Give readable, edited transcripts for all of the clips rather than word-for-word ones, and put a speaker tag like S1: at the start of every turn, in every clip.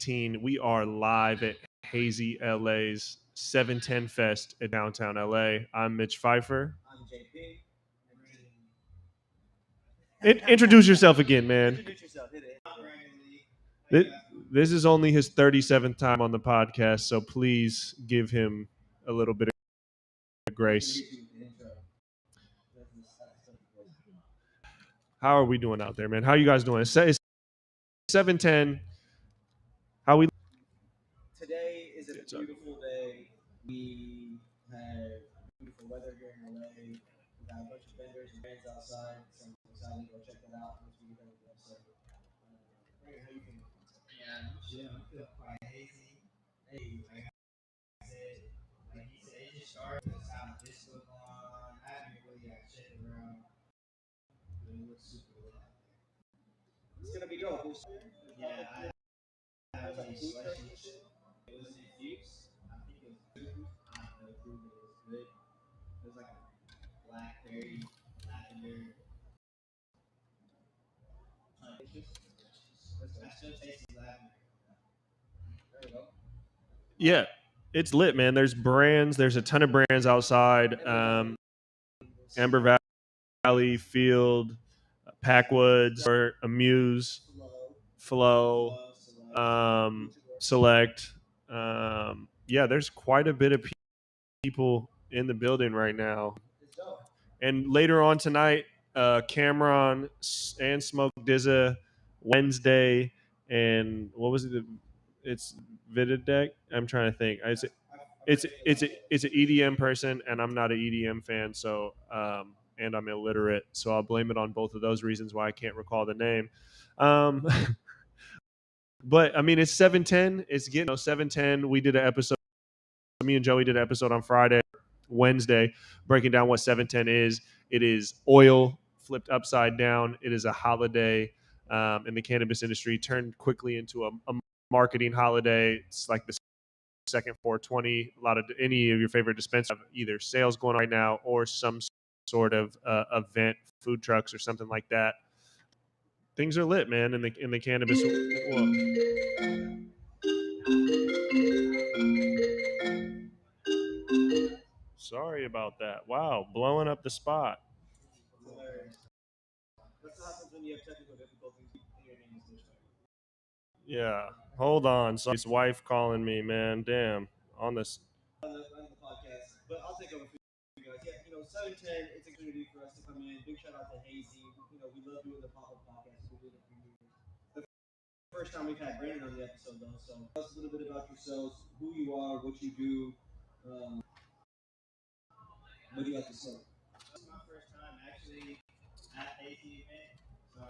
S1: We are live at Hazy LA's 710 Fest at downtown LA. I'm Mitch Pfeiffer.
S2: I'm JP.
S1: Introduce yourself again, man.
S2: Introduce yourself. Hit it.
S1: This is only his 37th time on the podcast, so please give him a little bit of grace. How are we doing out there, man? How are you guys doing? It's 7:10. How we?
S2: Today is a beautiful day. We have beautiful weather here in LA. We got a bunch of vendors and brands outside. So I'm excited to go check that out once we get done with the episode. How you feeling? Yeah, I feel quite hazy. Hey, like I said, like he said, it just started with the sound of this going on. I haven't really got checked around. It looks super lit out there. It's gonna be dope. Yeah, I have a selection. It was infused. I think it was good. I don't know if it was good. It was like a blackberry, lavender. I still taste lavender. There you go.
S1: Yeah, it's lit, man. There's brands. There's a ton of brands outside. Amber Valley, Field, Packwoods, or Amuse, Flow, Select. Yeah, there's quite a bit of people in the building right now. And later on tonight, Cameron and Smoke Dizza, Wednesday, and what was it? It's Vidadek. I'm trying to think. It's an EDM person, and I'm not an EDM fan, so and I'm illiterate, so I'll blame it on both of those reasons why I can't recall the name. But I mean, it's 7:10. It's getting 7:10. We did an episode. Me and Joey did an episode on Friday, Wednesday, breaking down what 7:10 is. It is oil flipped upside down. It is a holiday in the cannabis industry, turned quickly into a marketing holiday. It's like the second 420. A lot of any of your favorite dispensers have either sales going on right now or some sort of event, food trucks or something like that. Things are lit, man, in the cannabis world. Sorry about that. Wow, blowing up the spot.
S2: That's what happens when you have technical difficulties. Your name is Mitch.
S1: Yeah, hold on. So his wife calling me, man. Damn, on this.
S2: On the podcast, but I'll take over for you guys. Yeah, 710. It's a opportunity for us to come in. Big shout out to Hazy. We love doing the pop-up podcast. We do it for years. The first time we've had Brandon on the episode, though. So tell us a little bit about yourselves, who you are, what you do. What do you like to say? This is my first time actually at Hazy event, so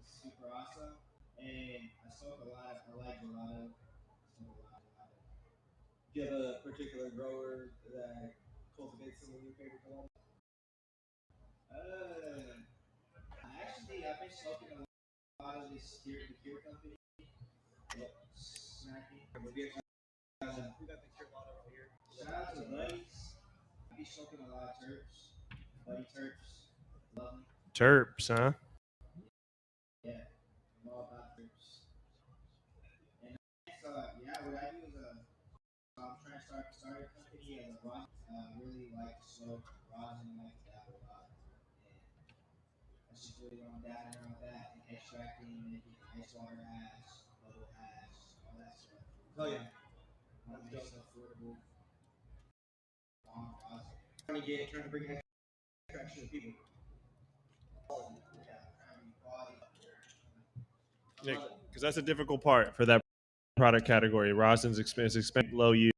S2: it's super awesome. And I smoke a lot. I like gelato. Do you have a particular grower that cultivates some of your favorite gelato? Actually, I've been smoking a lot of this the Cure company. Yep. Snacky. We got the Cure bottle over here. Shout out to Buddies. I be smoking a lot of terps. Buddy terps. Love them.
S1: Terps, huh?
S2: Yeah. I'm all about terps. And so, what I do is I'm trying to start a company as a rosin. Really like to smoke rosin, like to dab a lot. And that's just really what I'm dabbing around with that and extracting, making ice water hash, bubble hash, all that stuff. Oh yeah. Want to make stuff affordable. Trying to bring extraction to people.
S1: Because that's a difficult part for that product category. Rosin's expensive, low yields.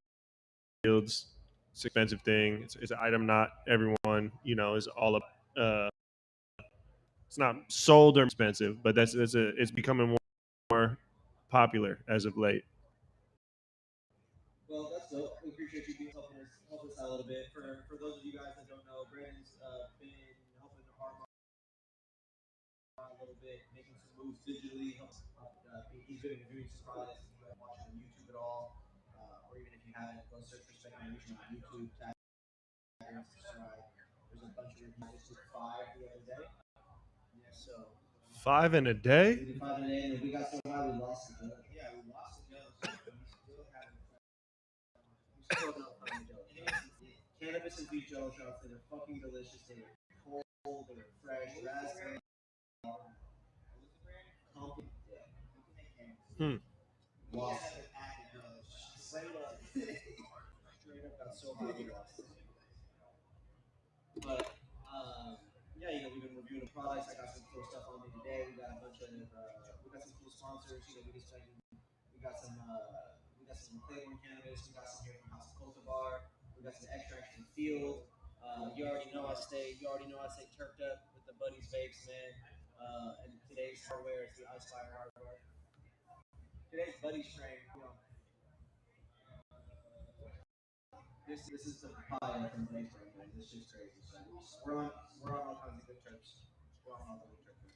S1: It's an expensive thing. It's an item not everyone is all up. It's not sold or expensive, but it's becoming more popular as of late.
S2: Well, that's dope. We appreciate you being helping us out a little bit. For those of you guys that don't know, Brandon's been helping the RMR a little bit, making some moves digitally. He's been doing some products. If you guys watch on YouTube at all, or even if you haven't, go search for Speculation on YouTube. Tag and subscribe. There's a bunch of reviews. I just did 5 the other day. Yeah, so
S1: 5 in a day?
S2: we did 5 in a day, and we got so high we lost the judge. Yeah, we lost the judge. some beef jello shots. They were fucking delicious. They were cold. They were fresh. Raspberry. Wow. Straight up got so happy. But yeah, we've been reviewing the products. I got some cool stuff on me today. We got a bunch of we got some cool sponsors. We got some Claiborne cannabis. We got some here from House of Cultivar. We got some extracts from Field. You already know I stay turfed up with the Buddies Vapes, man. And today's hardware is the Ice Fire hardware. Today's Buddy strain, This is the pie from Buddy strain, man. This shit's crazy. So we're on all kinds of good terps. We're on all kinds of good terps.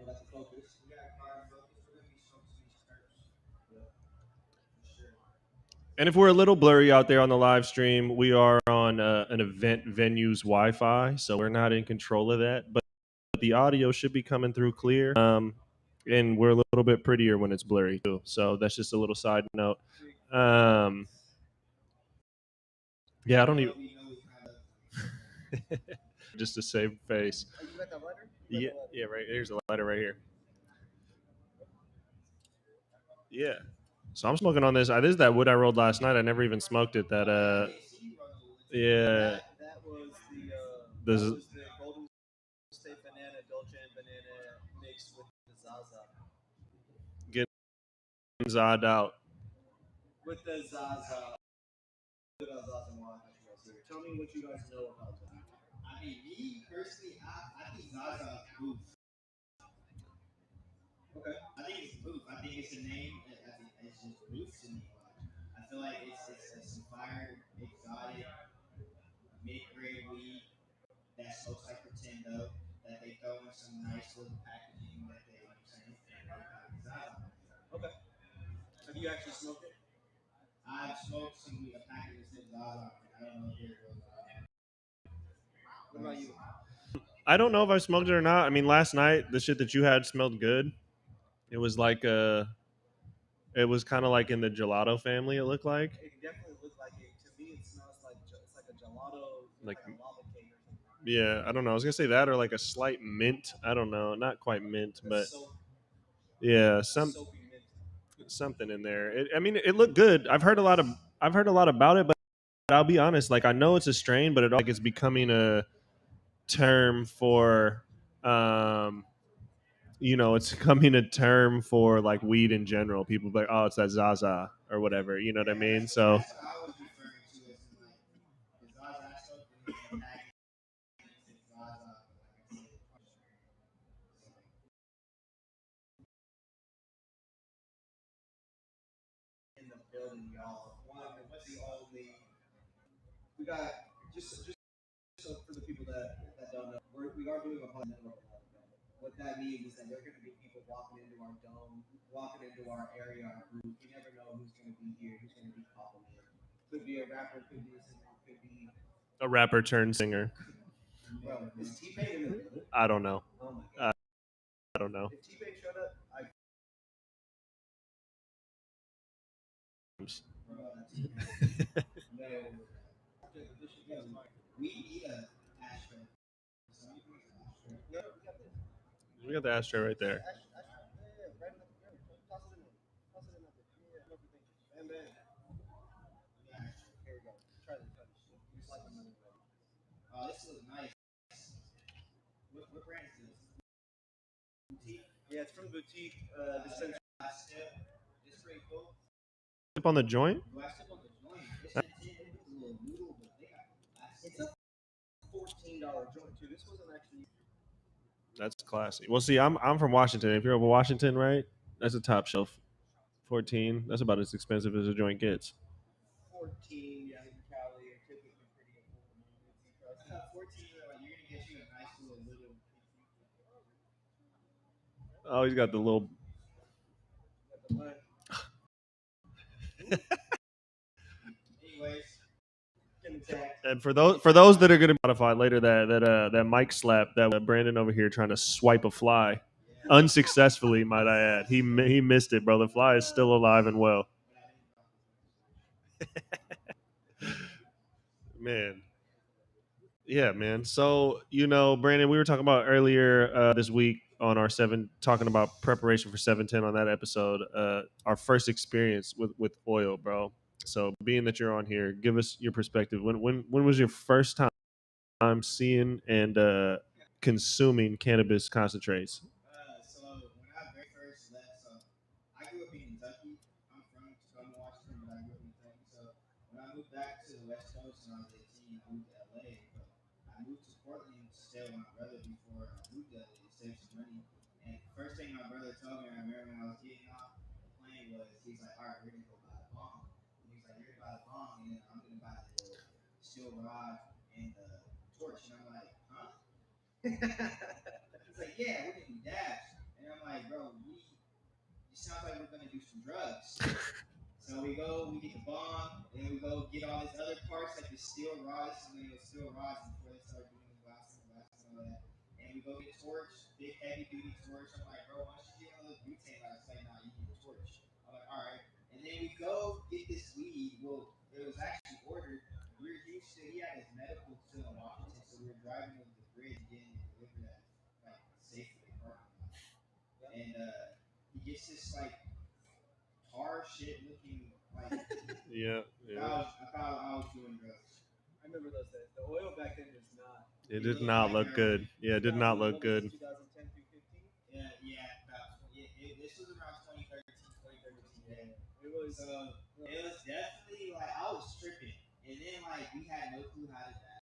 S2: That's the focus. We got car focus. We're gonna be smoking these terps. Yeah, for sure.
S1: And if we're a little blurry out there on the live stream, we are on an event venue's Wi-Fi, so we're not in control of that. But the audio should be coming through clear. And we're a little bit prettier when it's blurry too. So that's just a little side note. Yeah, I don't even. Just to save face.
S2: Oh, you got the lighter?
S1: Yeah, right. There's a lighter right here. Yeah. So I'm smoking on this. This is that wood I rolled last night. I never even smoked it. Yeah.
S2: That was the Golden State Banana, Dolce and Banana mixed with the Zaza.
S1: Getting Za'd out.
S2: With the Zaza. Tell me what you guys know about that. I mean, me personally, I think Zaza is proof. Okay. I think it's proof. I think it's a name. It's just proof to me. I feel like it's some fire, exotic, mid-grade weed that smokes like Pretendo, that they throw in some nice little packaging that they Zaza. Okay. Have you actually smoked it? I've smoked a package that said Zaza. I don't know if it was. What about you?
S1: I don't know if I smoked it or not. I mean, last night the shit that you had smelled good. It was like it was kind of like in the gelato family. It looked like.
S2: It definitely looked like it. To me, it smells like it's like a gelato,
S1: like
S2: a lava cake or something.
S1: Yeah, I don't know. I was gonna say that or like a slight mint. I don't know, not quite mint, but yeah, something in there. It looked good. I've heard a lot about it, but I'll be honest. Like I know it's a strain, but it's becoming a term for, it's becoming a term for like weed in general. People be like, oh, it's that Zaza or whatever. You know what I mean? So.
S2: In the building, y'all. What's the only? We got just so for the people that don't know, we are doing a podcast. What that means is that there are going to be people walking into our dome, walking into our area, our group. You never know who's going to be here, who's going to be popping in. Could be a rapper, could be a singer, could be
S1: A rapper turned singer.
S2: Bro, is T-Pain in the building?
S1: I don't know.
S2: Oh my god.
S1: I don't know.
S2: If T-Pain showed up, we need an ashtray.
S1: We got the ashtray right there.
S2: This looks nice. What brand is this? Boutique? Yeah, it's from Boutique. Dispensary. It's pretty cool.
S1: Tip on the joint?
S2: Do I step on the joint? It's a $14 joint too. This wasn't actually.
S1: That's classy. Well, see, I'm from Washington. If you're over Washington, right? That's a top shelf. 14. That's about as expensive as a joint gets.
S2: 14, yeah, in Cali are typically pretty affordable. 14, you're gonna get you a nice little.
S1: Oh, he's got the little.
S2: Anyways.
S1: And for those that are going to modify later, that mic slap that Brandon over here trying to swipe a fly, unsuccessfully, might I add. He missed it, bro. The fly is still alive and well. Man. Yeah, man. So, Brandon, we were talking about earlier this week on our talking about preparation for 710 on that episode, our first experience with oil, bro. So, being that you're on here, give us your perspective. When was your first time seeing and consuming cannabis concentrates?
S2: So when I very first left, so I grew up in Kentucky. I'm from Tacoma, Washington, but I grew up in Kentucky. So when I moved back to the West Coast when I was 18, I moved to LA. But I moved to Portland to stay with my brother before I moved to LA to save some money. And first thing my brother told me, I remember when I was getting off the plane was he's like, "All right, we're gonna go buy a bong." And he's like, "You're gonna buy a bong, and then I'm gonna buy the steel rod and the torch." And I'm like, "Huh?" He's like, "Yeah, we're gonna do dabs." And I'm like, "Bro, it sounds like we're gonna do some drugs." So we go, we get the bong, and then we go get all these other parts like the steel rods. And then it was steel rods before they started doing the glass and all that. And we go get a torch, big heavy duty torch. I'm like, "Bro, why don't you get one of those butane lights?" Like, "Nah, you need a torch." I'm like, "All right." And then we go get this weed. Well, it was actually ordered. He had his medical still in Washington, so we were driving over the bridge getting it delivered at like Safeway parking lot. And he gets this like tar shit looking like
S1: Yeah, yeah.
S2: I thought I was doing drugs. I remember those days. The oil back then was not.
S1: It
S2: It
S1: did
S2: looked
S1: not
S2: like
S1: look
S2: heroin.
S1: good. Yeah, it did not look good.
S2: 2010 through 15. Yeah, about this was around 2013, 2013. Yeah, it was definitely like I was tripping, and then like we had no clue how to dab.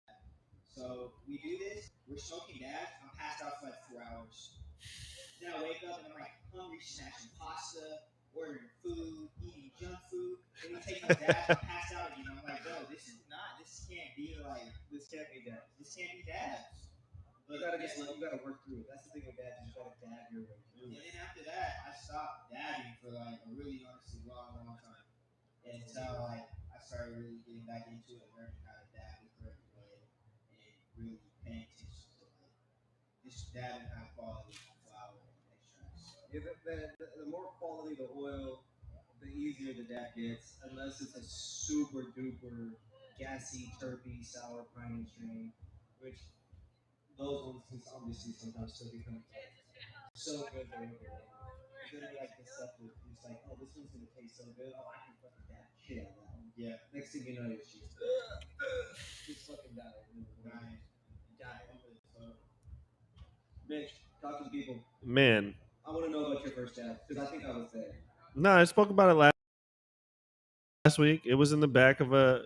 S2: So we do this. We're smoking dabs. I'm passed out for like 4 hours. Then I wake up and I'm like hungry, snatching pasta, ordering food, eating junk food. Then we take more dabs. I'm passed out again. I'm like, "Bro, this can't be like, this can't be dabs. This can't be dabs." But you gotta work through it. That's the thing with dabs. You gotta dab your way through it. And then after that, I stopped dabbing for like a really honestly long, long time until like I started really getting back into it, learning how to dab the correct way, and really paying attention to like just dabbing high quality flour and extracts. So. Yeah, the more quality the oil, the easier the dab gets, unless it's a super duper gassy, terpy, sour priming strain, which those ones can obviously sometimes still become like so good they're overrated. It's gonna be like this stuff that it's like, "Oh, this one's gonna taste so good. Oh, I can fucking dab shit out of that one." Yeah. Next thing you know, you're just fucking dying. So, Mitch, talk to the people.
S1: Man.
S2: I want to know about your first dab because I think I was there.
S1: No, I spoke about it last week. It was in the back of a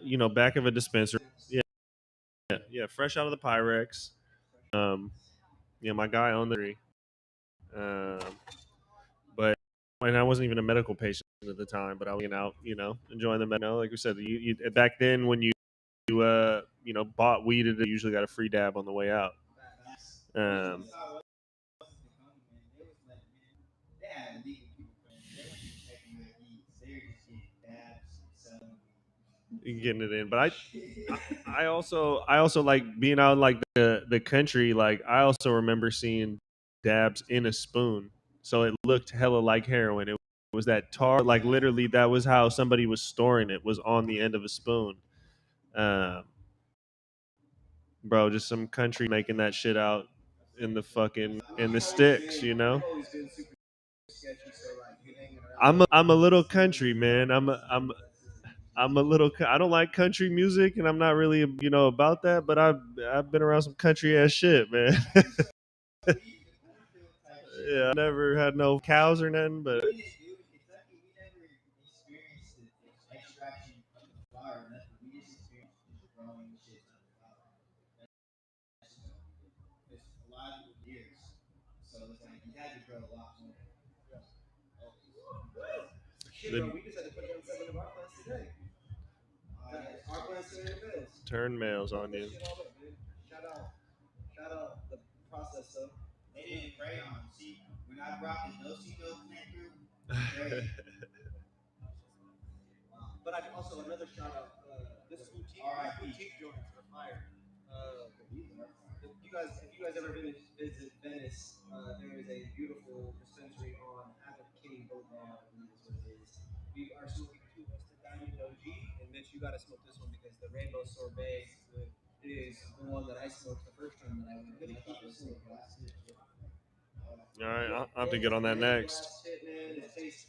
S1: dispensary. Yeah, yeah, fresh out of the Pyrex. Um, my guy owned the um, but and I wasn't even a medical patient at the time, but I was out, enjoying the like we said, back then when bought weed, you usually got a free dab on the way out. Um, Getting it in, but I also like being out in, like the country. Like I also remember seeing dabs in a spoon, so it looked hella like heroin. It was that tar, like literally that was how somebody was storing it, was on the end of a spoon. Um, Bro, just some country making that shit out in the sticks, I'm a little country, man. I'm a little. I don't like country music, and I'm not really, about that. But I've been around some country ass shit, man. Yeah, I never had no cows or nothing, but
S2: Shit, bro, we just had to put down 7 of our plants today. Our plants
S1: turn males on you.
S2: Shout out the process though. They didn't pray on. See, when I brought the no-see-no plant through, but I also another shout out. This boutique joints are fire. If you guys ever visit Venice, there is a beautiful dispensary on Abbot Boulevard, I believe is what it is. We are smoking two Western Diamond OG, and Mitch, you gotta smoke this one because the rainbow sorbet. It is the one that I smoked the first time that I went. And I thought it was so good.
S1: All right, I'll have to get on that next.
S2: Last tip, man. It tastes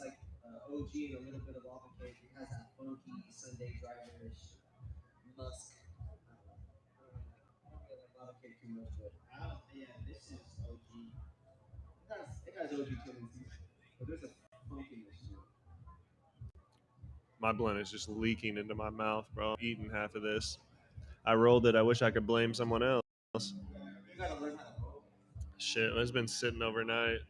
S2: like OG and a little bit of lava cake. It has that funky Sunday driverish musk. I don't really like lava cake too much, but this is OG. It has OG tendencies, but there's a funkiness to it.
S1: My blunt is just leaking into my mouth, bro. I'm eating half of this. I rolled it. I wish I could blame someone else.
S2: You gotta learn how to roll.
S1: Shit, it's been sitting overnight.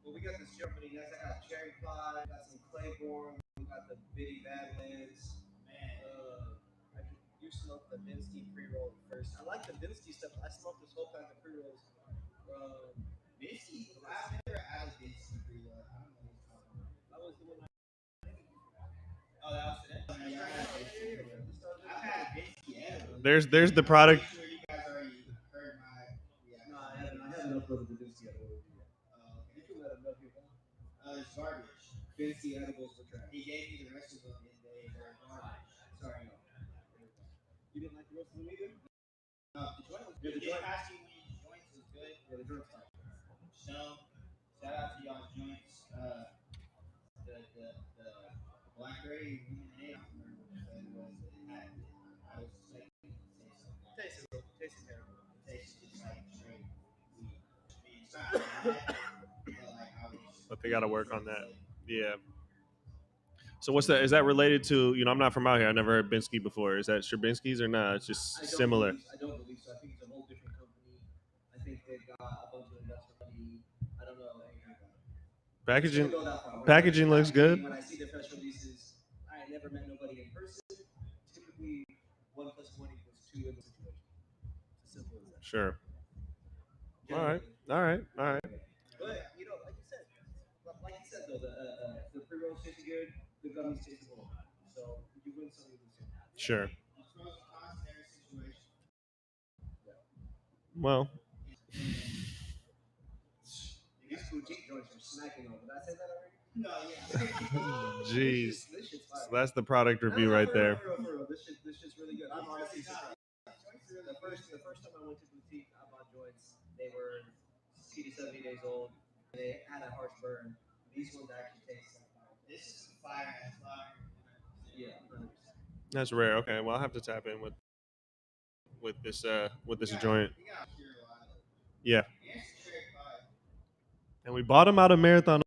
S2: Well, we got this Germany. I got cherry pie. Got some Claiborne. We got the bitty badlands. Man, you smoked the Binsky pre-roll first. I like the Binsky stuff. I smoked this whole pack of pre-rolls from Binsky. I've never had a Binsky pre-roll. I don't know what you're talking about. That was the one. Oh, that was today. I've had Binsky.
S1: There's the product.
S2: I'm sure you guys already heard my. Yeah. No, I haven't uploaded the Binsky yet. You can let him know people. It's garbage. Binsky edibles were trash. He gave me the rest of them and they were garbage. Sorry, no. You didn't like the rest of them either? The joint was good. The joint asking me joints was good. Yeah, the joint's fine. So, shout out to y'all joints. The blackberry lemonade. I don't remember what it was. I was expecting it to taste terrible. It tasted just like straight weed. It's not bad,
S1: But they got to work on that. Yeah. So what's that? Is that related to? I'm not from out here. I never heard Binsky before. Is that Sherbinsky's or not? It's just similar.
S2: I don't believe so. I think it's a whole different company. I think they've got a bunch of investment money. I don't know anything about it.
S1: Packaging looks good.
S2: When I see their press releases, I never met nobody in person. Typically, 1 + 1 = 2 in the situation. It's as simple as that.
S1: Sure.
S2: Yeah.
S1: All right.
S2: But like you said though, the pre-rolls taste good. The gummies taste good. So you win some, you lose some.
S1: Sure. Well.
S2: These boutique joints are smacking on. Did I say that already? No, yeah.
S1: Jeez.
S2: This shit's fire.
S1: So that's the product review right there.
S2: For real. This shit's really good. I'm honestly surprised. The first time I went to boutique, I bought joints. They were 60 to 70 days old. They had a harsh burn. These ones actually taste like fire. This is fire ass fire. Yeah, 100%.
S1: That's rare. Okay, well I'll have to tap in with this joint. Yeah. And we bought them out of Marathon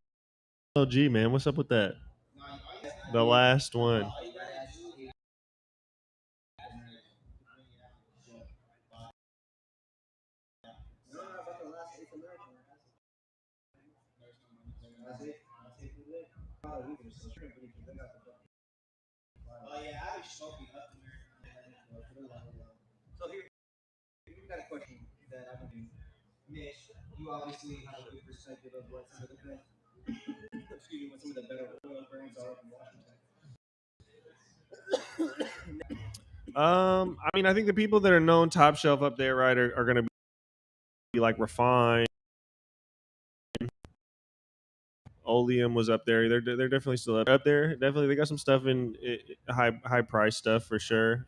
S1: OG, man. What's up with that? The last one.
S2: So here, we've got a question that I'm going to do. Mitch, you obviously have a good perspective of what some of the better oil brands are in Washington.
S1: I mean, I think the people that are known top shelf up there, right, are going to be like Refined. Oleum was up there. They're definitely still up there. Definitely, they got some stuff in high price stuff for sure.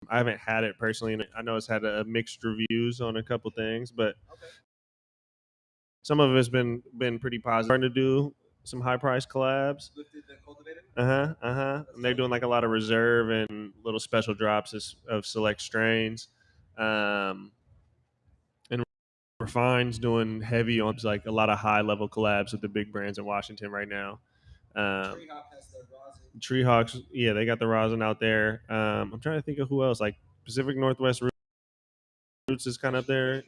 S1: I haven't had it personally, and I know it's had a mixed reviews on a couple things, but some of it's been pretty positive. Starting to do some high price collabs. And they're doing like a lot of reserve and little special drops of select strains. And Refine's doing heavy on like a lot of high level collabs with the big brands in Washington right now. Treehawks, yeah, they got the rosin out there. I'm trying to think of who else. Like Pacific Northwest Roots is kind of up there.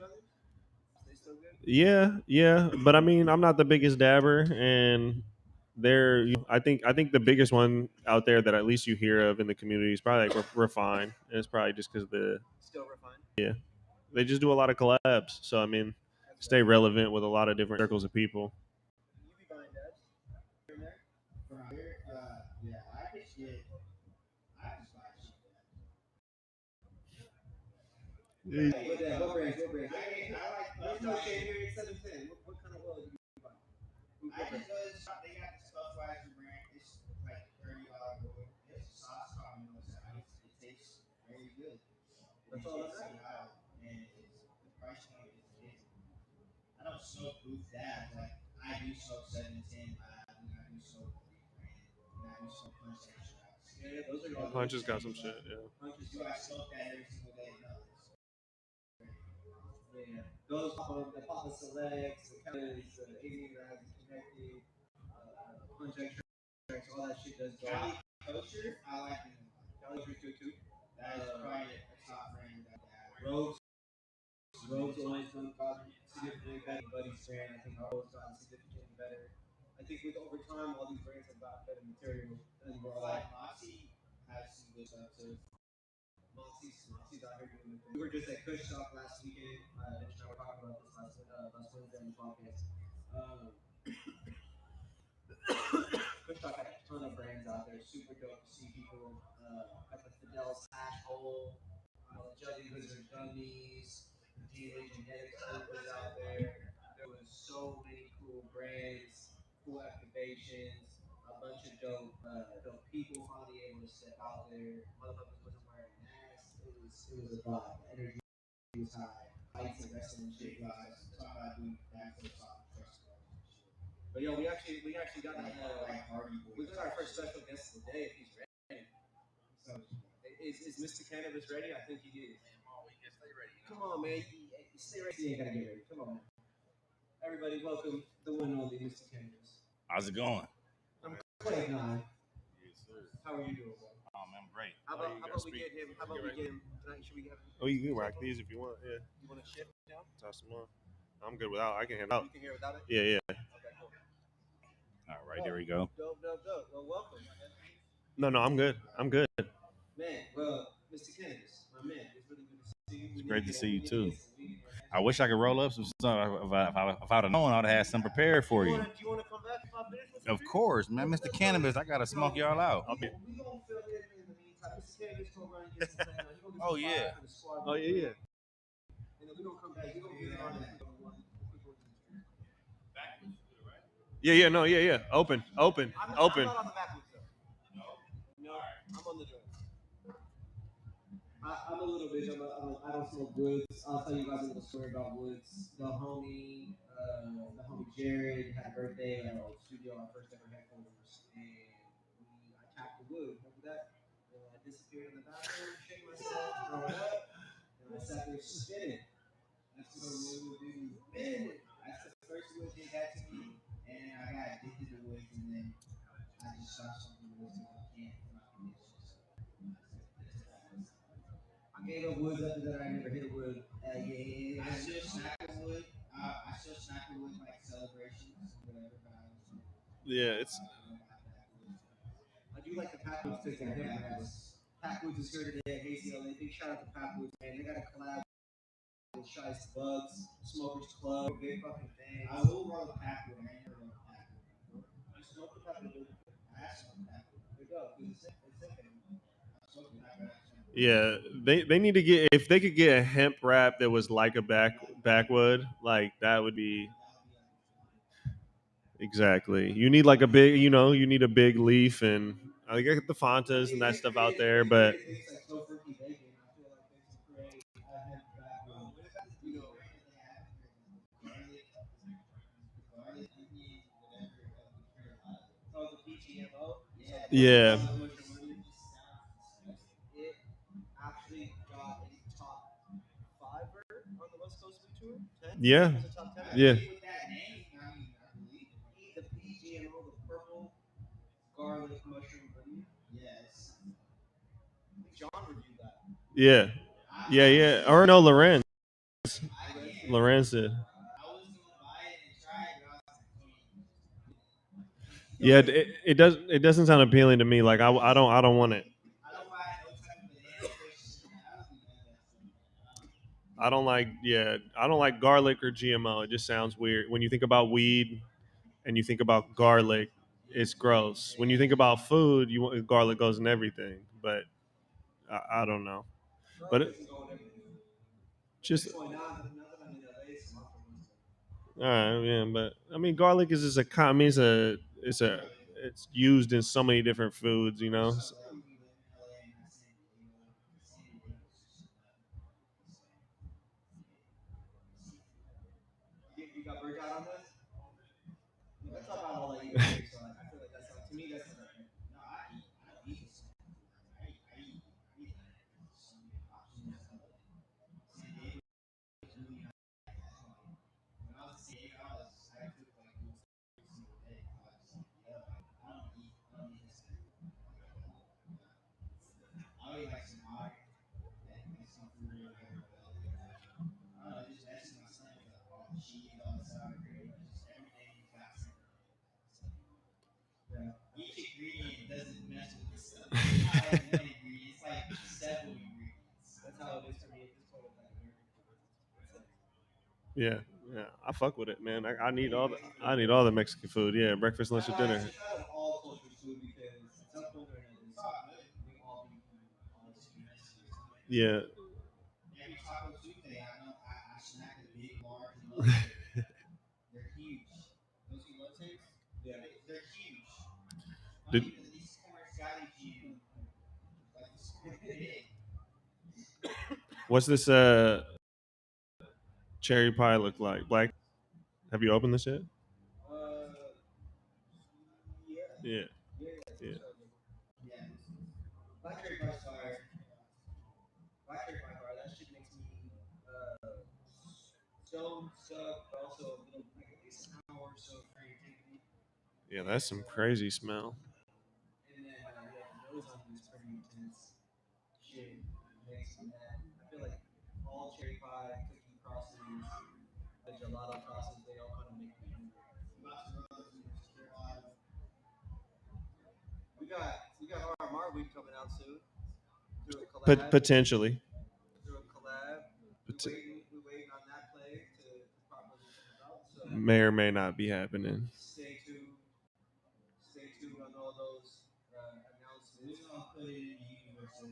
S1: Yeah, but I mean, I'm not the biggest dabber, and I think the biggest one out there that at least you hear of in the community is probably like Refine, and it's probably just because
S2: Still Refined.
S1: Yeah, they just do a lot of collabs, so I mean, stay relevant with a lot of different circles of people.
S2: You be buying dabs here and there? From here, yeah, I just buy shit. What brands? I like. There's no shade here. It's 710. What kind of oil do you buy? I just they got the Stuff Wiser brand. It's like $30 oil. It's a sauce called That's all that's out. And the price point is I don't smoke booth dabs. Like I do smoke 710 Lab, and I do smoke and I do smoke punch extracts. Yeah, those are all
S1: Punch has got some shit. Yeah.
S2: punches. Do I smoke that every single day? No. Yeah, those the Papa Selects, the Kelly's, the 80 grams connected, punch extracts, all that shit does go. Cali Kosher, I like them. Cali Kosher good too. That is probably a top brand that Rogues. Rogues always gotten significantly better. Buddy's brand, I think, always gotten significantly better. I think with over time, all these brands have gotten better material. And we're like, Moxie has some good stuff too. Moxie's out here doing it. We were just at Kush Talk last weekend. Mitch and I were talking about this last Wednesday on the podcast. Kush Talk had a ton of brands out there. Super dope to see people. Got the Fidel's Hash Hole, the Jelly Wizard Gummies, the DNA Genetics was out there. There was so many cool brands, cool activations, a bunch of dope people finally able to step out there. Motherfuckers wasn't wearing masks. It was a vibe. The energy was high. Fights and wrestling shit guys. Talking about doing backflips off the trucks and shit. But yo, we actually got we got our first special guest of the day if he's ready. So is Mr. Cannabis ready? I think he is. Come on, man. Stay ready. You ain't gotta get ready. Come on, man. Everybody, welcome the one and only Mr. Cannabis.
S3: How's it going?
S2: I'm Clay 9.
S3: Yes, sir.
S2: How are you doing, bro?
S3: Oh, man, I'm great.
S2: How about we get him? How about we get him tonight? Should we have him?
S1: Oh, you can rock these if you want. Yeah.
S2: You want to shift down?
S1: Toss them on. I'm good without. I can handle
S2: You can hear without it?
S1: Yeah.
S2: Okay, cool.
S3: All right, there we go.
S2: Dope. Well, welcome.
S1: No, I'm good.
S2: Man, well, Mr. Cannabis, my man, it's really good to see you.
S3: It's great to see you too. I wish I could roll up some stuff. If I'd have known, I'd have had some prepared for you.
S2: Do you want to come back 5 minutes?
S3: Of course, man, Mr. Cannabis, I gotta smoke y'all out.
S2: We gonna fill in the meantime. Mr. Cannabis gonna run and get some time.
S3: Oh yeah.
S1: Oh yeah.
S2: And then we gonna come back. We gonna get on that.
S1: Yeah. No. Yeah. Open.
S2: I'm not on the back though. No, I'm on the joint. I'm a little bitch. I don't smoke woods. I'll tell you guys a little story about woods. The homie Jared had a birthday at our studio, our first ever headquarters, and I tapped the wood. Remember that? And I disappeared in the bathroom, shake myself, throw it up, and I sat there spinning. That's what a wood would do. Spinning. That's the first wood did that to me, and I got addicted to woods, and then I just stopped smoking woods until I can't. I gave up woods after that. I never hit a wood. Yeah. I still snack a wood. I still snack a wood like celebrations or whatever.
S1: Yeah. It's.
S2: I do like the Packwoods taste like Packwoods. Packwoods is here today at Hazy. Big shout out to Packwoods, man. They got a collab with Shiest Bubz, Smokers Club, big fucking thing. I will roll the Packwood. I ain't never rolled the Packwood. You smoke the Packwood? I smoke the Packwood. There you go. It's sick. I smoke the Packwood.
S1: Yeah, they need to get, if they could get a hemp wrap that was like a backwood, like that would be exactly. You need like a big, you need a big leaf, and I get the Fantas and that stuff out there, but yeah. Yeah. Yeah.
S2: The PGMO, the purple garlic mushroom honey. Yes. John reviewed that.
S1: Yeah. Or no, Lorenz did. Yeah, it doesn't sound appealing to me. Like I don't want it. I don't like garlic or GMO. It just sounds weird. When you think about weed and you think about garlic, it's gross. When you think about food, garlic goes in everything. But I don't know. But just all right, yeah. But I mean, garlic is just it's used in so many different foods.
S2: agree. So I feel like that's how, to me that's not that. No, I don't eat this. I eat like some options and stuff. San Diego is really not. When I was in San Diego, I cooked like almost every single day. I was just like, yo, I don't eat this. I'll eat like some odd, like some food or whatever, but I don't know. That's just my stomach. Like all the cheese, all the sour cream, just everything you got something. Yeah. Each ingredient doesn't mess with the stuff. It's not like one ingredient. It's like several ingredients. That's how it is for me at this point with like American food.
S1: Yeah, yeah, I fuck with it, man. I need all the Mexican food. Yeah, breakfast, lunch, and dinner.
S2: I should try like all cultures food because at some point or another, we all be food, all this food messages.
S1: Yeah.
S2: Every Taco Tuesday, I snack a big, large elote. They're huge. Those elotes, yeah, they're huge.
S1: Did,
S2: These corners gotta be huge. Like this corner big.
S1: what's this cherry pie look like? Black? Have you opened this yet?
S2: Uh, yeah,
S1: Yeah.
S2: yeah.
S1: Yeah.
S2: Yeah, black cherry pie's fire. Black cherry pie fire. That shit makes me stoned, stuck, but also a little like at least an hour or so of creativity.
S1: Yeah, that's some crazy smell.
S2: And then yeah, the nose on it is pretty intense. Shit makes me mad. I feel like all cherry pie, cookie crosses, the gelato crosses, they all kind of make me hungry. We got RMR week coming out soon. Through a collab.
S1: Potentially.
S2: Through a collab. We waiting on that play to properly come about. So
S1: May or may not be happening.
S2: Stay tuned. Stay tuned on all those announcements. We're gonna put it in the universe as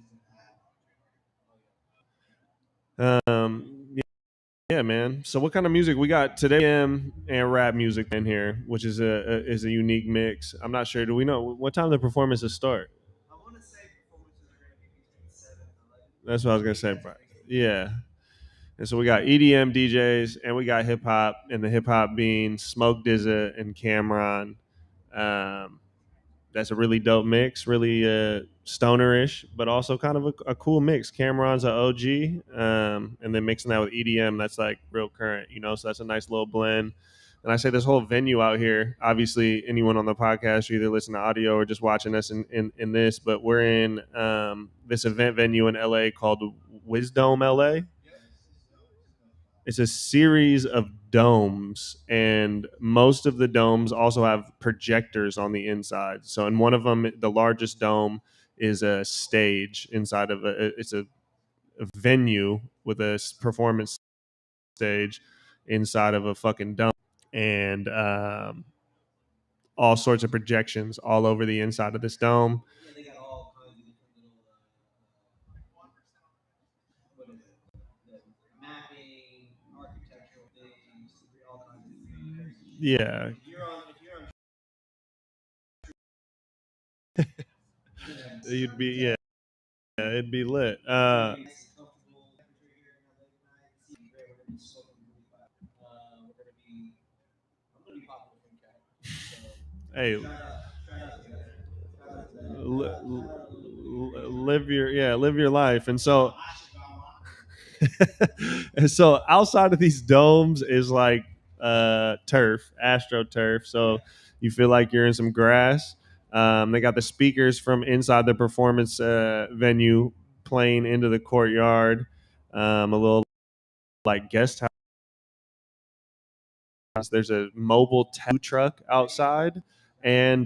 S2: it
S1: Yeah, man. So what kind of music we got today? And rap music in here, which is a unique mix. I'm not sure. Do we know what time the performances start?
S2: I want to say performances are going to be between 7 and 11.
S1: That's what I was gonna say, bro. Yeah. And so we got EDM DJs and we got hip hop, and the hip hop being Smoke DZA and Cameron. Um, that's a really dope mix, really stonerish, but also kind of a cool mix. Cameron's an OG, and then mixing that with EDM, that's like real current, you know. So that's a nice little blend. And I say this whole venue out here. Obviously, anyone on the podcast, you either listen to audio or just watching us in this, but we're in this event venue in LA called Wisdom LA. It's a series of domes, and most of the domes also have projectors on the inside. So in one of them, the largest dome is a stage inside of a venue with a performance stage inside of a fucking dome, and all sorts of projections all over the inside of this dome.
S2: Yeah, they got all kinds of different little what is it? The mapping, architectural things, all kinds of different crazy shit.
S1: Yeah.
S2: If you're on
S1: You'd be, yeah, it'd be lit. Hey, live your life. And so and so outside of these domes is like turf, astroturf. So you feel like you're in some grass. They got the speakers from inside the performance venue playing into the courtyard. A little like guest house. There's a mobile tow truck outside, and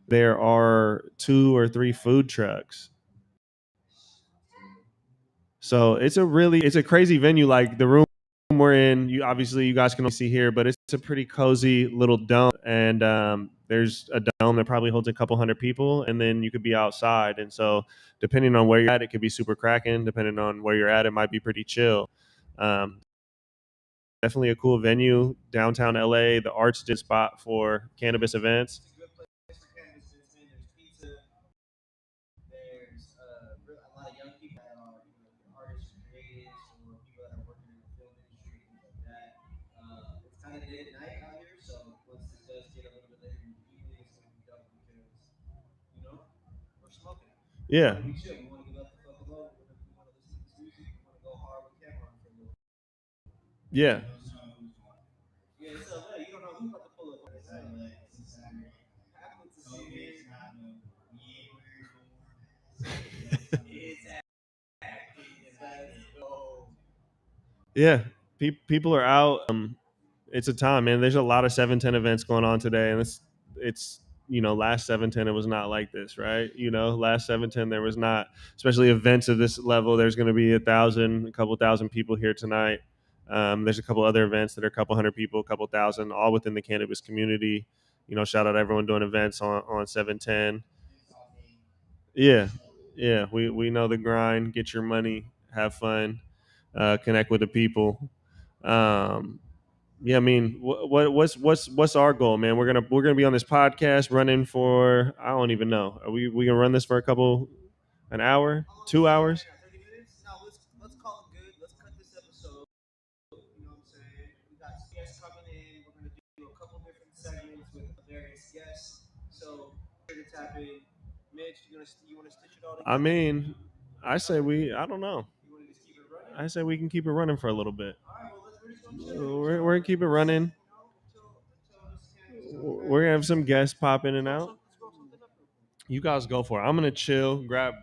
S1: there are 2 or 3 food trucks. So it's a crazy venue. Like the room we're in, you guys can only see here, but it's a pretty cozy little dome, and there's a dome that probably holds a couple hundred people, and then you could be outside. And so depending on where you're at, it could be super cracking. Depending on where you're at, it might be pretty chill. Definitely a cool venue, downtown LA. The Arts did spot for cannabis events.
S2: It's a good place for cannabis. There's pizza. There's a lot of young people that are artists, creatives, or people that are working in the film industry, things like that. It's kind of dead at night out here, so once this does get a little bit
S1: Yeah.
S2: We chill. We want to get left the fuck alone. We want to listen to this music. We want to go hard with Cameron for a little.
S1: Yeah.
S2: Yeah, it's LA. You don't know who's about to pull up on this. Happens to see here. Exactly. Let's go.
S1: Yeah. People are out. It's a time, man. There's a lot of 710 events going on today, and it's last 710 it was not like this, right? Last 710 there was not, especially events of this level. There's going to be a couple thousand people here tonight. There's a couple other events that are a couple hundred people, a couple thousand, all within the cannabis community. Shout out everyone doing events on 710. Yeah, yeah. We know the grind. Get your money, have fun, connect with the people. Um, yeah, I mean, what's our goal, man? We're gonna be on this podcast running for, I don't even know. Are we gonna run this for an hour, 2 hours?
S2: 30 minutes. Now let's call it good. Let's cut this episode. You know what I'm saying? We got guests coming in. We're gonna do a couple different segments with various guests. So here to tap in. Mitch, you wanna stitch it all
S1: I
S2: together?
S1: mean, I don't know.
S2: You wanna just keep it running?
S1: I say we can keep it running for a little bit.
S2: All right. Well, we're just gonna chill.
S1: We're gonna keep it running.
S2: Until this cannabis
S1: We're gonna have some guests pop in and out.
S2: scroll something up real quick.
S1: You guys go for it. I'm gonna chill, grab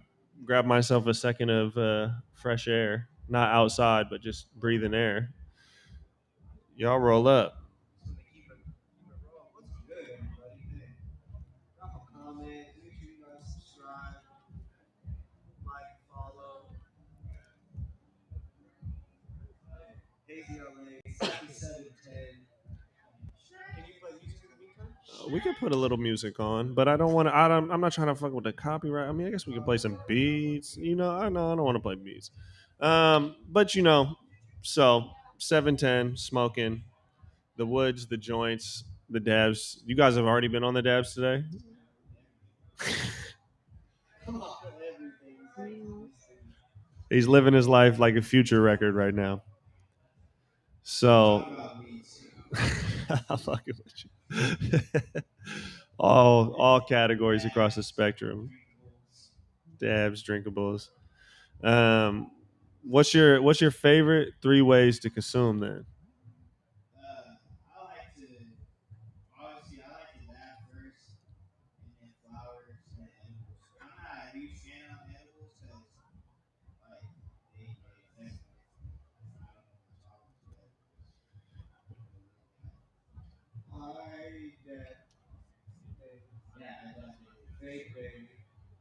S1: myself a second of fresh air, not outside, but just breathing air. Y'all roll up.
S2: Just gonna keep it rolling. What's good, everybody? Hey, drop a comment. Make sure you guys subscribe, like, follow. Hazy LA 6710. Can you play music in the meantime?
S1: We could put a little music on, but I don't want to. I'm not trying to fuck with the copyright. I mean, I guess we could play some beats. I know I don't want to play beats. But so 710 smoking the woods, the joints, the dabs. You guys have already been on the dabs today.
S2: Everything.
S1: He's living his life like a future record right now. So I'm fucking with you. all categories across the spectrum. Dabs, drinkables. What's your favorite 3 ways to consume then?
S2: I like to, obviously, I like to laugh first and then flowers and edibles. I'm not a huge fan of edibles because, like, they affect me. I don't know what's wrong with edibles. I that yeah, I definitely vape, baby.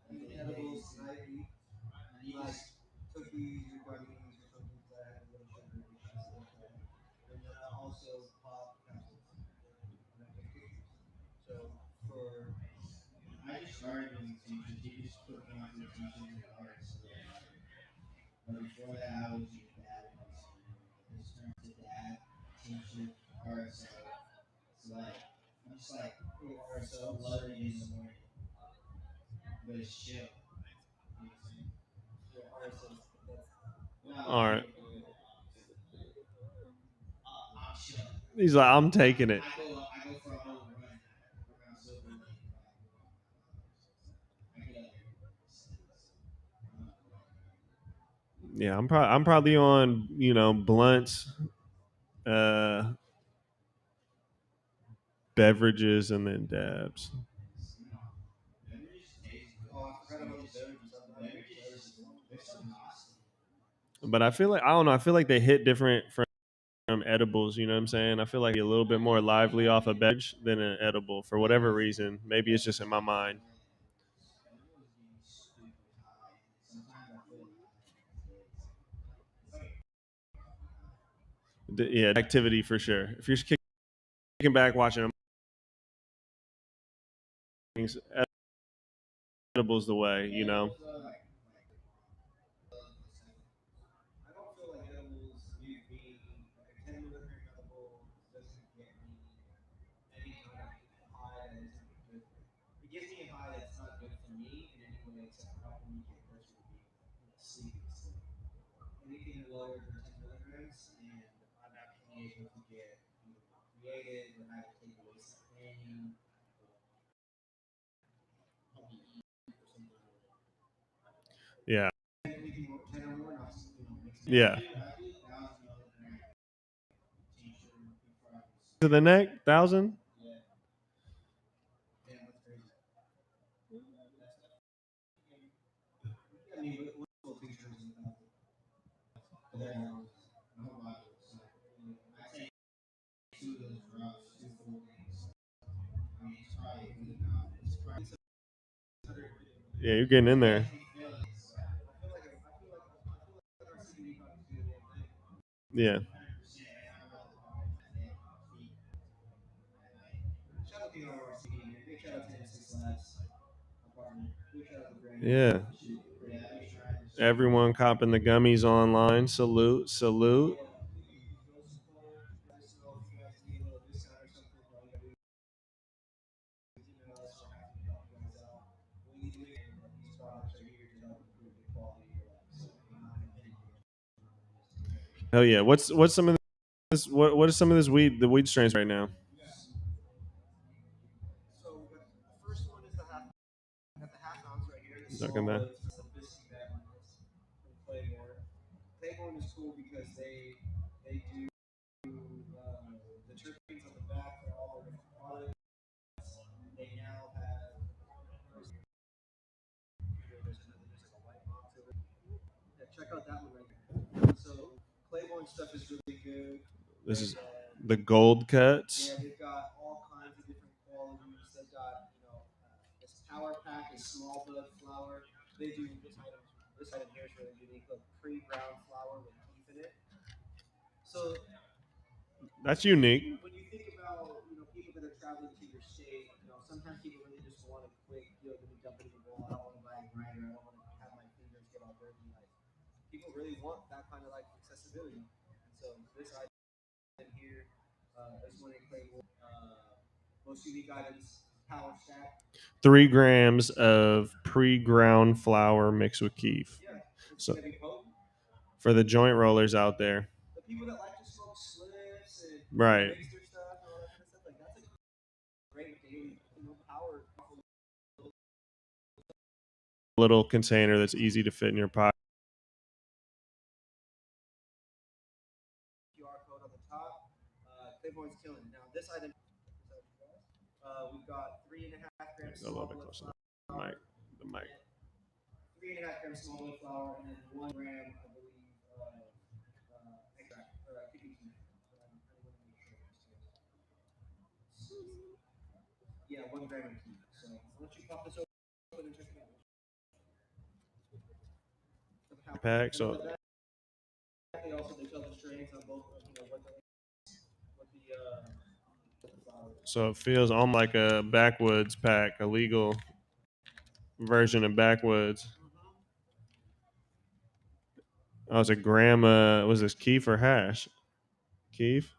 S2: I eat edibles nightly. Like cookies or gummies or something that have a little sugar and stuff like that. And then I also pop capsules when I make cookies. So I just started doing teachers. He just put me onto the teaching with art. So but before that, I was just dabbing in the studio. But this turned to dab, teaching, RSO. So like I'm just like RSO flooding in the morning, but it's chill. You know what I'm saying? Yeah, RSO. No,
S1: All right.
S2: I'm chill.
S1: He's like, I'm taking it.
S2: I go for a whole run around Silver Lake. I get up there.
S1: Yeah, I'm probably on blunts, uh, beverages, and then dabs.
S2: Oh, I forgot about the beverages. They're so costly.
S1: But I feel like I don't know. I feel like they hit different from edibles. You know what I'm saying? I feel like a little bit more lively off a beverage than an edible for whatever reason. Maybe it's just in my mind. Yeah, activity for sure. If you're kicking back watching things, edibles the way.
S2: I don't feel like edibles, me being like a 10 milligram edible, doesn't get me any kind of high that isn't good for me. It gives me a high that's not good for me in any way except for helping me get closer to being sleeping still. Anything lower than 10 milligrams, and I'm not able to get either more creative or have it take away some pain or something like that.
S1: Yeah. To the neck, 1,000. Yeah, you're getting in there. Yeah. Yeah. Everyone copping the gummies online. Salute, salute. Hell yeah. What's some of this? What is some of this weed? The weed strains right now. Talking about. This is the gold cuts. That's unique. Three grams of pre-ground flour mixed with keef. So for the joint rollers out there, right? Little container that's easy to fit in your pocket. Go a little bit closer. The mic. The mic. Pack. So it feels almost like a backwoods pack, a legal version of backwoods. Oh, it's a gram. Was this keef or hash? Keef.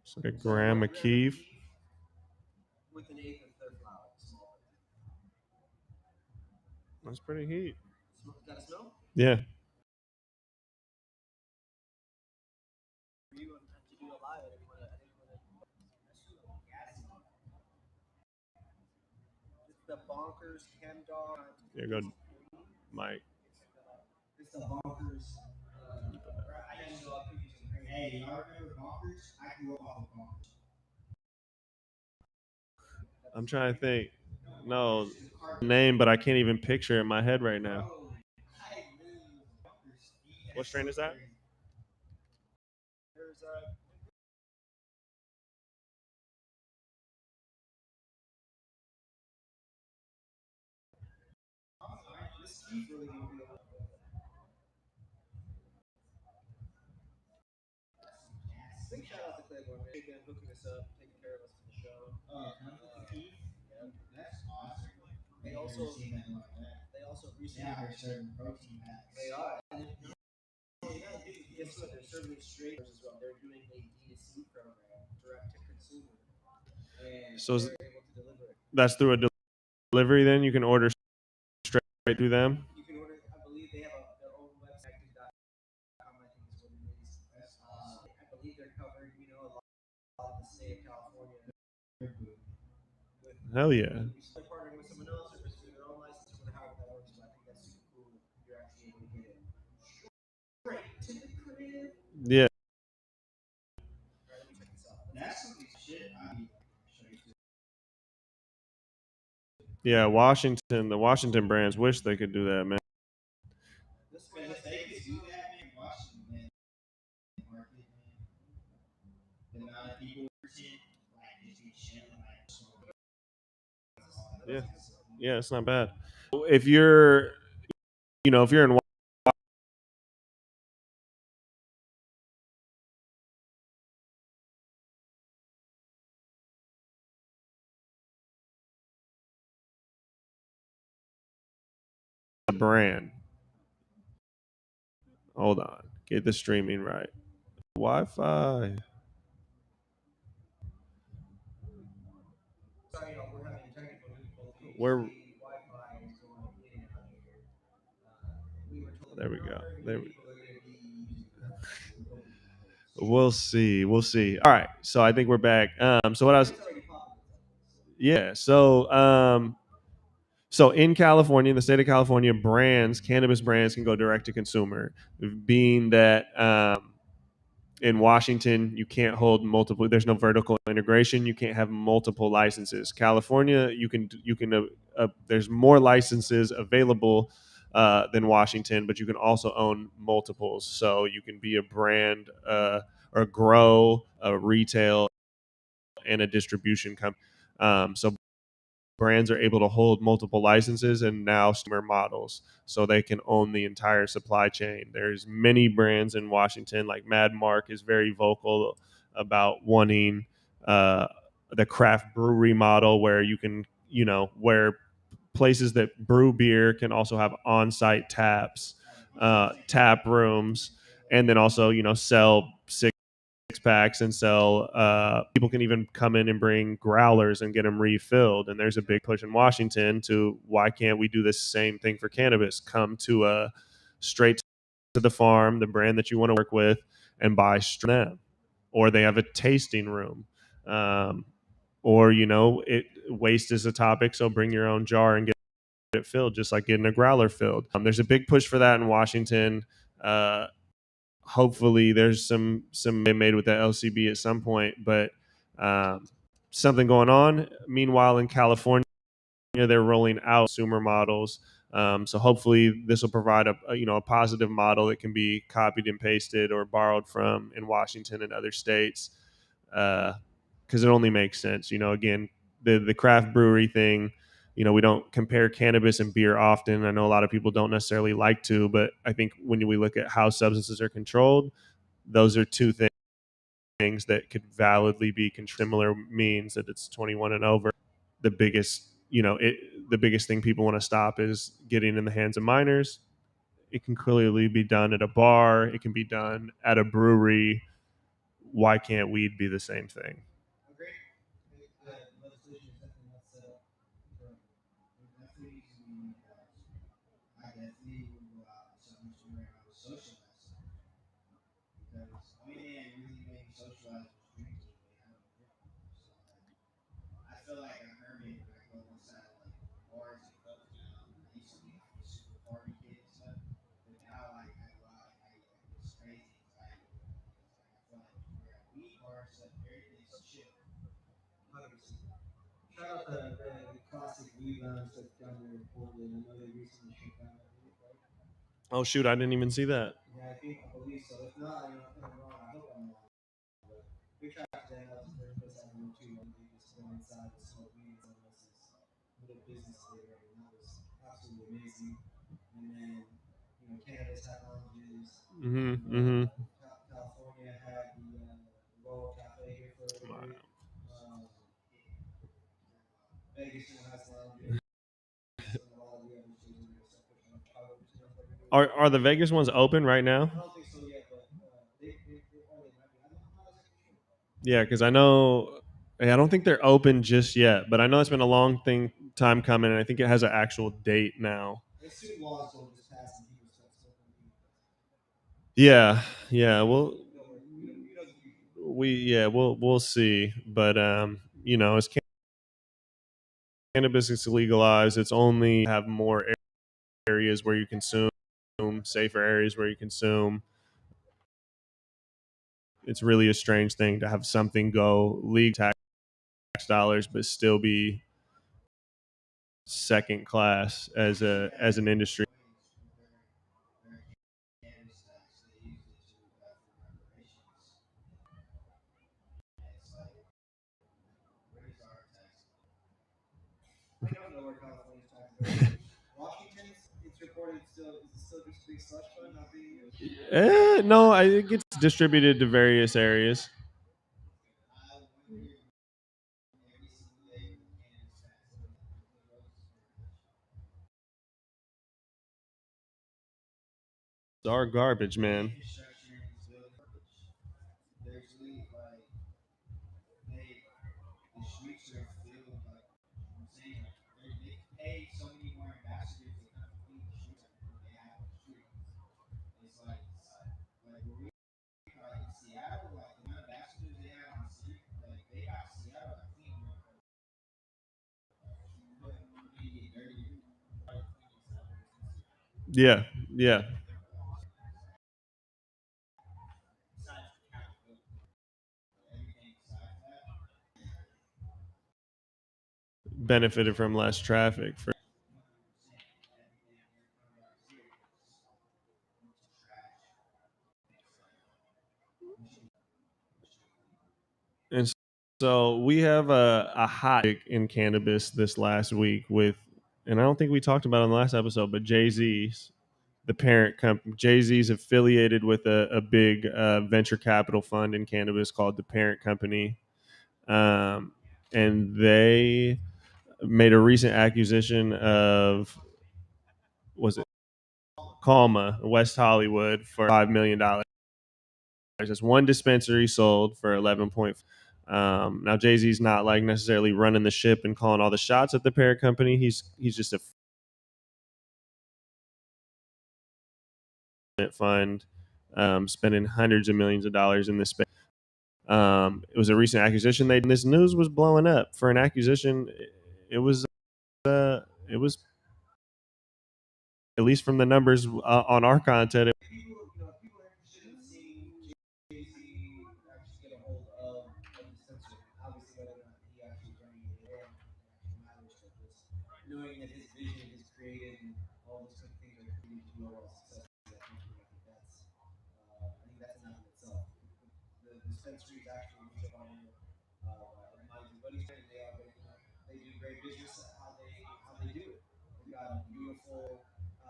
S1: It's like a gram of keef. That's pretty heat. Yeah. Here go, Mike. I'm trying to think. No name, but I can't even picture it in my head right now. What strain is that? So that's through a delivery. Then you can order straight through them. Hell yeah. Yeah, Washington. The Washington brands wish they could do that, man.
S2: Because if they could do that, man, Washington, man, market, man, the amount of people like just be chilling, like
S1: Yeah, yeah, it's not bad. If you're, if you're in a brand, hold on, get the streaming right. Wi-Fi.
S2: sorry, we're having technical difficulties.
S1: Where?
S2: The Wi-Fi is going in and out here. We were told
S1: There we go. There we.
S2: people are going to be using the Wi-Fi, so we're hoping that holds.
S1: We'll see. We'll see. All right. So I think we're back. So what I was.
S2: It's already popping.
S1: Yeah. So in California, in the state of California, cannabis brands can go direct to consumer, being that in Washington, you can't hold multiple. There's no vertical integration. You can't have multiple licenses. California, there's more licenses available than Washington, but you can also own multiples. So you can be a brand or grow a retail and a distribution company. So brands are able to hold multiple licenses and now consumer models, so they can own the entire supply chain. There's many brands in Washington, like Mad Mark is very vocal about wanting the craft brewery model, where you can, where places that brew beer can also have on-site tap rooms, and then also, sell packs and sell. People can even come in and bring growlers and get them refilled. And there's a big push in Washington to, why can't we do this same thing for cannabis? Come to straight to the farm, the brand that you want to work with, and buy straight them. Or they have a tasting room. Or waste is a topic, so bring your own jar and get it filled, just like getting a growler filled. There's a big push for that in Washington. Hopefully there's some made with the LCB at some point, but something going on. Meanwhile, in California, they're rolling out consumer models. So hopefully this will provide a positive model that can be copied and pasted or borrowed from in Washington and other states, because it only makes sense. Again, the craft brewery thing. We don't compare cannabis and beer often. I know a lot of people don't necessarily like to, but I think when we look at how substances are controlled, those are two things that could validly be similar, means that it's 21 and over. The biggest, the biggest thing people want to stop is getting in the hands of minors. It can clearly be done at a bar. It can be done at a brewery. Why can't weed be the same thing?
S2: Agreed. The legislation is definitely not set up for definitely using I definitely will go out and something to where I was socialized. Because I mean, it really made me socialize with drinking. I don't drink. So I feel like a hermit when I go inside like bars and clubs now. I used to be like a super party kid and stuff, but now like I go out and I get like this crazy anxiety. Like I feel like we're at weed bars, stuff, everything's chill. 100%. Shout out the classic weed lounge that's down there in Portland. I know they recently shut down, I believe, right?
S1: Oh shoot, I didn't even see that.
S2: Yeah, I believe so. If not, if I'm wrong, I hope I'm wrong. But big shout out to them. That was the first place I went to. And they just go inside and smoke weed in someone else's little business there, and that was absolutely amazing. And then, cannabis had lounges. California had the Royal Cafe here for a little bit. Vegas now has lounges.
S1: Are the Vegas ones open right now?
S2: I don't think so yet, but they might be. I'm not exactly sure.
S1: Yeah, because I know. I don't think they're open just yet, but I know it's been a long time coming, and I think it has an actual date now.
S2: And soon laws will just pass and people start smoking weed.
S1: Yeah, yeah. Well,
S2: You know the future.
S1: we'll see, but as cannabis is legalized, it's only have more areas where you consume, safer areas where you consume. It's really a strange thing to have something go legal tax dollars, but still be second class as an industry.
S2: I don't know where California's taxes are. Washington's, it's reported still, is it still just a big slush fund not being used?
S1: No, I think it's distributed to various areas. It's our garbage, man.
S2: There's really like the streets are filled like I'm saying like they pay so many more ambassadors to come clean the streets than they have on the street. It's like where we like in Seattle, like the amount of ambassadors they have on the street, like they got Seattle like clean.
S1: Yeah, yeah. Benefited from less traffic. And so we have a hot topic in cannabis this last week with, and I don't think we talked about it on the last episode, but Jay-Z's, the parent company. Jay-Z's affiliated with a big venture capital fund in cannabis called the Parent Company. And they made a recent acquisition of, was it Calma, West Hollywood, for $5 million. That's one dispensary sold for 11. Now Jay-Z's not like necessarily running the ship and calling all the shots at the parent company. He's just a fund, spending hundreds of millions of dollars in this space. It was a recent acquisition. This news was blowing up for an acquisition. It was at least from the numbers on our content.
S2: People, people are interested in seeing Jay-Z actually get a hold of the dispensary. Obviously, whether or not he actually bringing it in matters, but just knowing that his vision is created and all those kind of things are created to overall success of that company. I think that's enough in itself. The dispensary is actually a partner of mine, buddies, and they do great business at how they do it. They've got a beautiful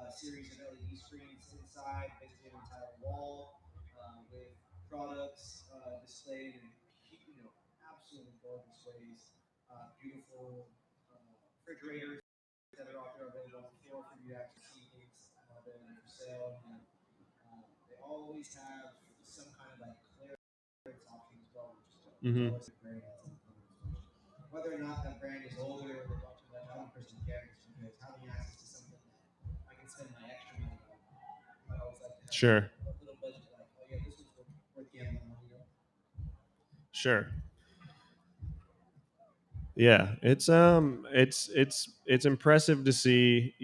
S2: series of LED screens inside, basically an entire wall with products displayed in absolutely gorgeous ways. Beautiful refrigerators that are out there available on the floor for you to actually see things that are for sale. And they always have some kind of like clearance option as well, which is
S1: Mm-hmm.
S2: always a great whether or not that brand is older or they bought too much, I don't personally care because having access to something that I can spend my extra money on, I always like to have
S1: Sure.
S2: a little budget like, oh yeah, this was worth gambling on,
S1: Sure. Yeah, it's impressive to see,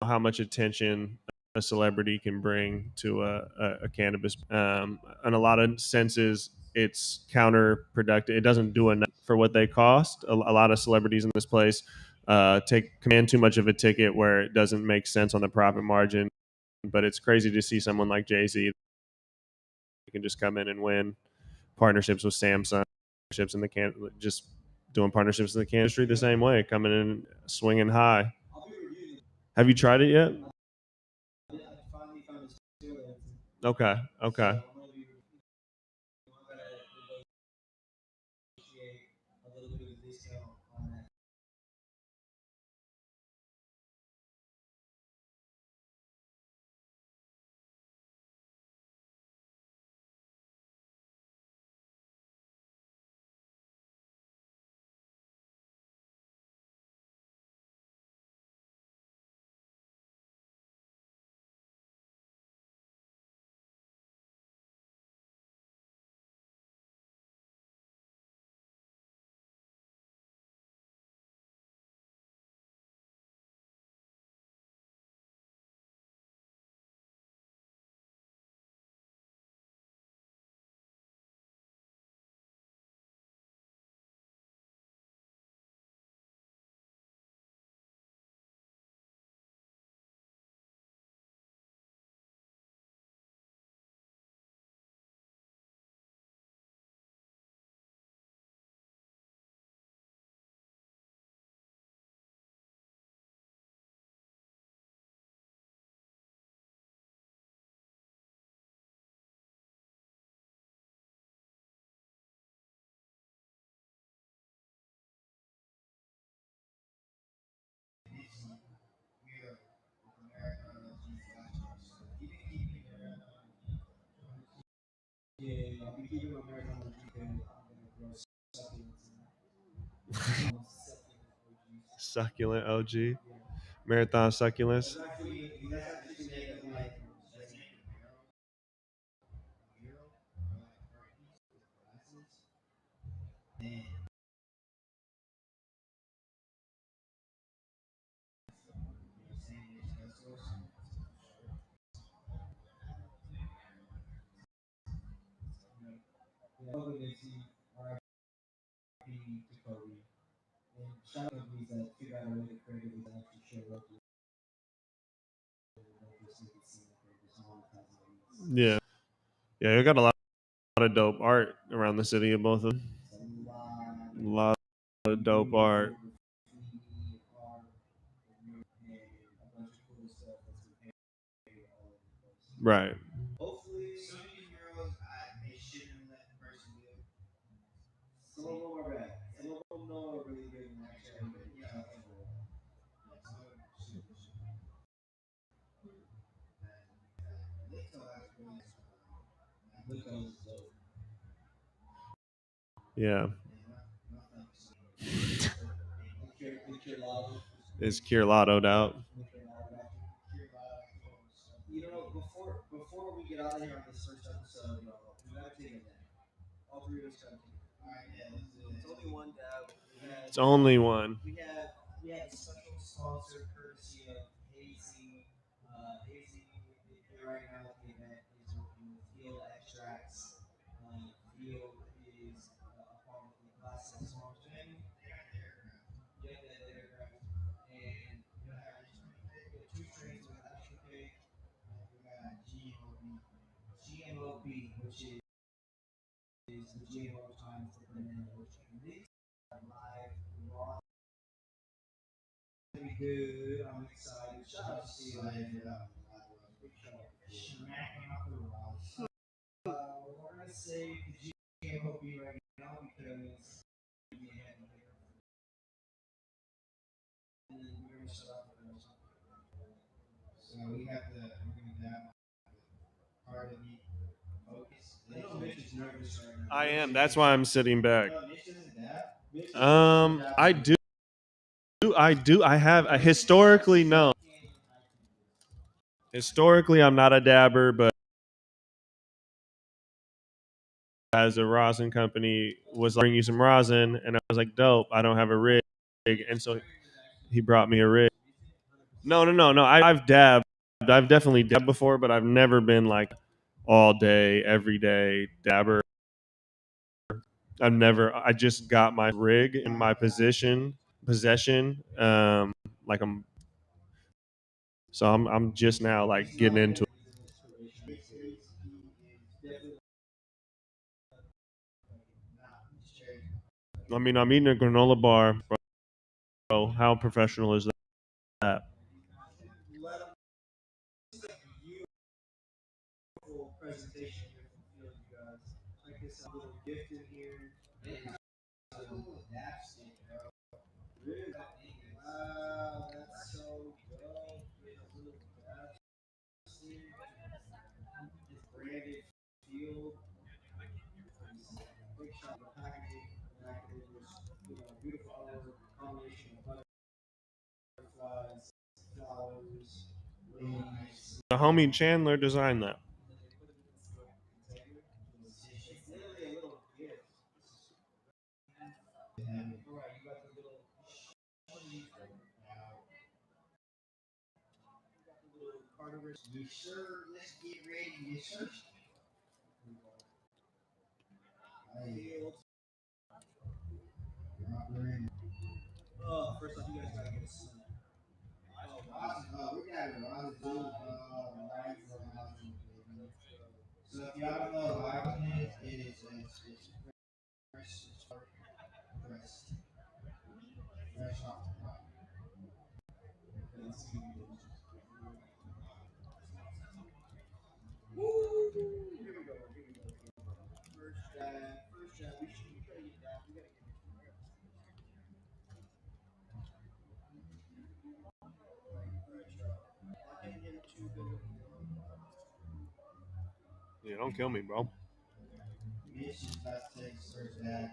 S1: how much attention a celebrity can bring to a cannabis. In a lot of senses, it's counterproductive. It doesn't do enough for what they cost. A lot of celebrities in this place command too much of a ticket where it doesn't make sense on the profit margin. But it's crazy to see someone like Jay-Z can just come in and win partnerships with Samsung, partnerships in the just doing partnerships in the can industry the same way, coming in swinging high. Have you tried it yet?
S2: I finally found a store
S1: Okay. Okay.
S2: so I'm going to be negotiate a little bit of a discount on that. Okay, I'll be keeping my marathon OG because I'm gonna grow succulents in that.
S1: Succulent OG.
S2: Yeah.
S1: Marathon succulents.
S2: That's actually snake of like Kobe Nipsey, R.I.P. to Kobe. And shout out to companies that figure out a way to creatively actually show up with don't just make it seem like they're just monetizing beats.
S1: Yeah. Yeah, you got a lot of dope art around the city of both of them.
S2: It's a lot
S1: A lot of dope art.
S2: graffiti, art, and a bunch of cool stuff that's been painted all over the place.
S1: Right.
S2: Hopefully, some of these murals, they shouldn't let the person do it. Some of them are bad. Some of them know are really good and actually top of the wall. Litho is dope.
S1: Yeah.
S2: The Cure Lotto.
S1: Is Cure Lottoed out.
S2: Before we get out of here on this first episode, y'all, we gotta take a nap. All three of us gotta take a nap. All right, yeah, let's do it. It's only one dab.
S1: It's only one.
S2: We have a special sponsor courtesy of Hazy. Hazy right now at the event is working with Field Extracts. Field is a part of the Class 6 Farms family. Yep, that aircraft. And we have two strains with extra pay. We got GMOB, which is the GMO time for banana ocean. And these are live raw. It's gonna be good. I'm excited. Shout out to Steve. Big shout out to Steve. Smacking off the rocks. We're gonna say the GMOB right now because we had and then we're gonna shut off the rest. So we're gonna dab hard to be focused. I know Mitch is nervous right now.
S1: I am. That's why I'm sitting back.
S2: Mitch doesn't dab.
S1: I do. I have historically no. Historically, I'm not a dabber, but as a rosin company was like, bring you some rosin, and I was like, dope. I don't have a rig, and so he brought me a rig. No. I've dabbed. I've definitely dabbed before, but I've never been like all day, every day dabber. I've never. I just got my rig in my possession. Like I'm just now like getting into it. I mean, I'm eating a granola bar, bro. How professional is that?
S2: Presentation here from Field, you guys. Check this out, little gift in here. Wow, that's so dope. Get a little dab stick. It's branded Field. Big shot of packaging. Immaculate. Beautiful artwork, combination of butterflies, flowers, leaves.
S1: The homie Chandler designed that.
S2: And then they put it in this little container. It's literally a little gift. All right, you got the little. Yes, sir. Let's get ready. Yes, sir. First off, you guys gotta get a snack. We got it. So if y'all don't know what rosin is, it's pressed, fresh off the pot. Woo! Here we go. First jab. We gotta get that. We gotta get it. I can't get it too good.
S1: Yeah, don't kill me, bro.
S2: Mitch is about to take his first dab.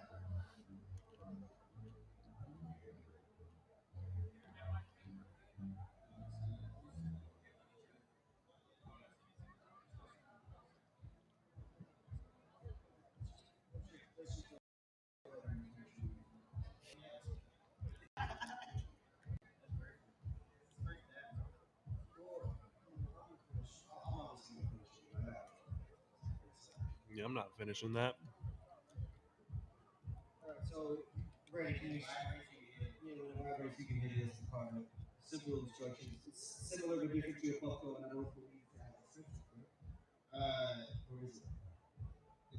S1: Yeah, I'm not finishing that.
S2: So, Brandon, can you elaborate if you can hit this part of simple instructions? It's similar but different to a Puffco, and I don't believe that. Or is it?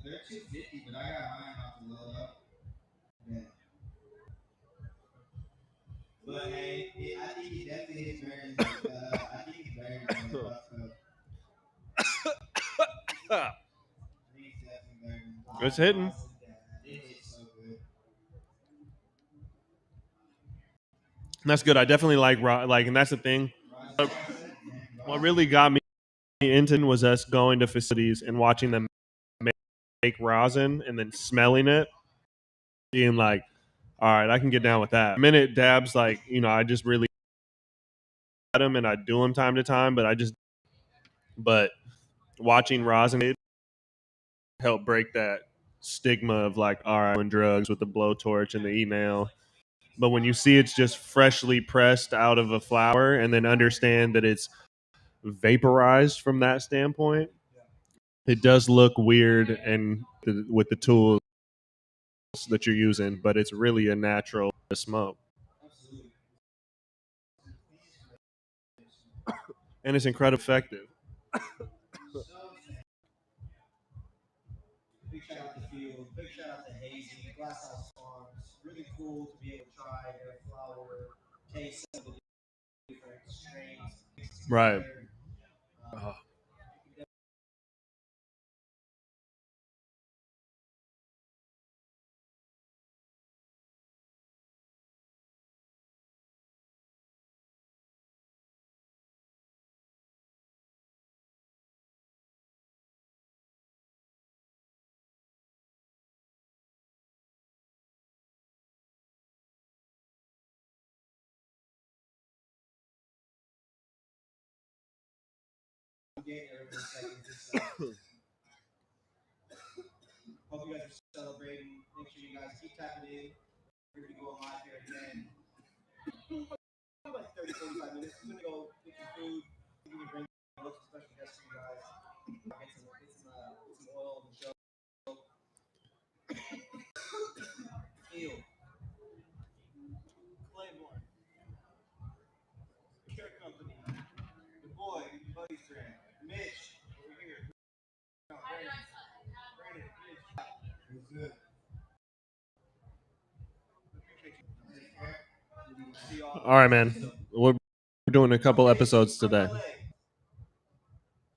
S2: They're 250, but I got mine off the low up. Yeah. But hey, I think he definitely hits better than I think he's better than the Puffco. I think he's definitely better than
S1: It's hitting.
S2: It hits so good.
S1: And that's good. I definitely like, and that's the thing. What really got me into was us going to facilities and watching them make rosin and then smelling it, being like, all right, I can get down with that. The minute dabs, like, I just really at them and I do them time to time, but watching rosin help break that stigma of like, all right, doing drugs with the blowtorch and the email. But when you see it's just freshly pressed out of a flower and then understand that it's vaporized from that standpoint, it does look weird and with the tools that you're using, but it's really a natural smoke.
S2: Absolutely.
S1: And it's incredibly effective.
S2: Big shout out to Field. Big shout out to Hazy, Glasshouse Farms. Really cool to be able to try their flower, taste some of the different strains.
S1: Right.
S2: Hope you guys are celebrating. Make sure you guys keep tapping in. We're going to be going live here again. About 30, 45 minutes. We're going to go get some food. We're going to bring some special guests for you guys. Get some oil on the show. Field. Claiborne. Care Company. The boy, Buddy's brand. Mitch. Over here. Brandon. Mitch. Who's good?
S1: All right, man. We're doing a couple episodes today.